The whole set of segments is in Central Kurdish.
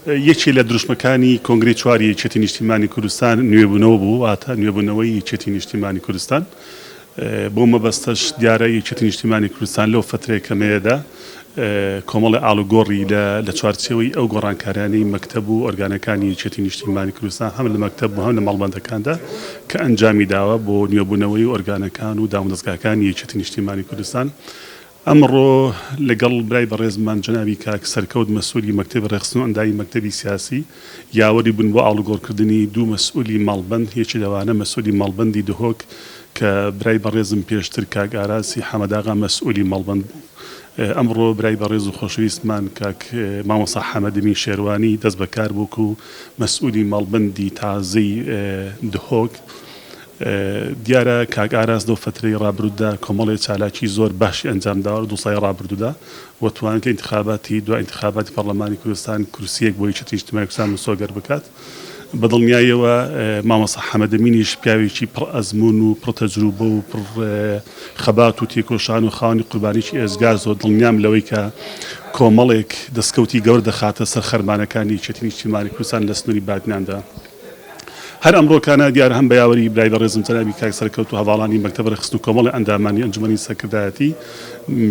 یەکێ لە دروشمەکانی کۆنگرەی چواری یەکێتی نیشتیمانی کوردستان نوێبوونەوە بوو، واتە نوێبوونەوەی یەکێتی نیشتیمانی کوردستان. بۆ مەبەستەش دیارە یەکێتی نیشتیمانی کوردستان لەو فترەیە کەمەیەدا کۆمەڵی ئاڵوگۆڕی لە چوارچێوەی ئەو گۆڕانکارانەی مەکتەب و ئۆرگانەکانی یەکێتی نیشتیمانی کوردستان هەم لە مەکتەب بوو هەم لە ماڵبەندەکاندا کە ئەنجامی داوە بۆ نوێبوونەوەی ئۆرگانەکان و دامودەستگاکانی یەکێتی نیشتیمانی کوردستان. ئەمڕۆ لەگەڵ برای بەڕێزمان جەنابی کاک سەرکەوت مەسئولی مەکتەبی ڕێخستن و ئەندامی مەکتەبی سیاسی یاوەری بوون بۆ ئاڵوگۆڕکردنی دوو مەسئولی ماڵبەند، یەکی لەوانە مەسئولی ماڵبەندی دهۆک کە برای بەڕێزم پێشتر کاک ئاراسی حەمەداغا مەسئولی ماڵبەند بوو. ئەمڕۆ برای بەڕێز و خۆشەویستمان کاک مامۆستا حەمەدەمین شێروانی دەست بەکار بووک و مەسئولی ماڵبەندی تازەی دهۆک. دیارە کاک ئاراس دەو فترەی ڕابردوودا کۆمەڵی چالاکی زۆر باشی ئەنجامداوە لە 2 ساڵی ڕابردوودا و توانێت کە ئینتخاباتی دوای ئینتخاباتی پەرلەمانی کوردستان کورسیەک بۆ یەکێتی نیشتیمانی کوردستان مسۆگەر بکات. بەدڵنیایەوە مامۆستا حەمەدەمینیش پیاوێکی پڕ ئەزمون و پڕ تەجروبە و پڕ خەبات و تێکۆشان و خاوەنی قوربانیی ئێزگار زۆر دڵنیام لەوەی کە کۆمەڵێک دەستکەوتی گەورە دەخاتە سەر خەرمانەکانی یەکێتی نیشتیمانی کوردستان لە سنووری باتناندا. هەر ئەمڕۆکانە دیارە هەم بە یاوەری برای بەڕێزم جەنابی کاک سەرکەوت و هەواڵانی مەکتەب ڕێخستن و کۆمەڵی ئەندامانی ئەنجومەنی سەرکردایەتی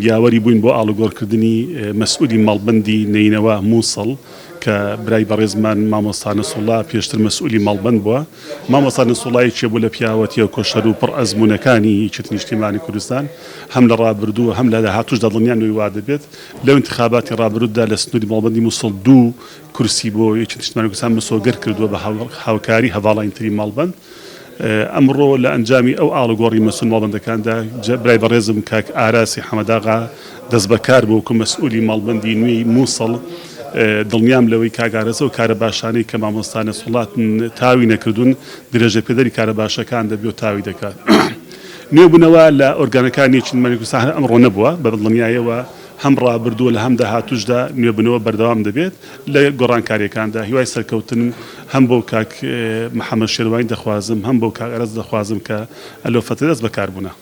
یاوەری بووین بۆ ئاڵوگۆڕکردنی مەسئولی ماڵبەندی نەینەوە مووسڵ کە برای بەڕێزمان مامۆستا نەسوڵڵا پێشتر مەسئولی ماڵبەند بووە. مامۆستا نەسوڵڵای چێبوو لە پیاوەتیە کۆشەر و پڕ ئەزمونەکانی یەکێتی نیشتیمانی کوردستان هەم لە ڕابردووە هەم لە داهاتووشدا دڵنیان نوێی وا دەبێت لەو انتخاباتی ڕابردوودا لە سنووری ماڵبەندی مووسڵ 2 کورسی بۆ یەکێتی نیشتیمانی کوردستان مسۆگەر کردووە بە هاوکاری هەواڵایەنتری ماڵبەند. ئەمڕۆ لە ئەنجامی ئەو ئاڵوگۆڕی مەسئول ماڵبەندەکاندا برای بەڕێزم کاک ئاراسی حەمەداغا دەست بەکار بوو کە مەسئولی ماڵبەندی نوێی مووسڵ دڵنیام لەوەی کاک ئاراسە و کارە باشانەی کە مامۆستا نەسوڵڵات تاوی نەکردوون درێژە پێدەری کارە باشەکان دەبێت و تاوی دەکات. نوێبوونەوە لە ئۆرگانەکانی یەکێتی نیشتیمانی کوردستان ئەمڕۆ نەبووە، بە دڵنیایەوە هەم ڕابردووە لە هەم داهاتووشدا نوێبوونەوە بەردەوام دەبێت لە گۆڕانکاریەکاندا. هیوای سەرکەوتن هەم بۆ کاک محەممەد شێروانی دەخوازم هەم بۆ کاک ئاراس دەخوازم کە ئەلۆ فترە دەست بەکار بوونە.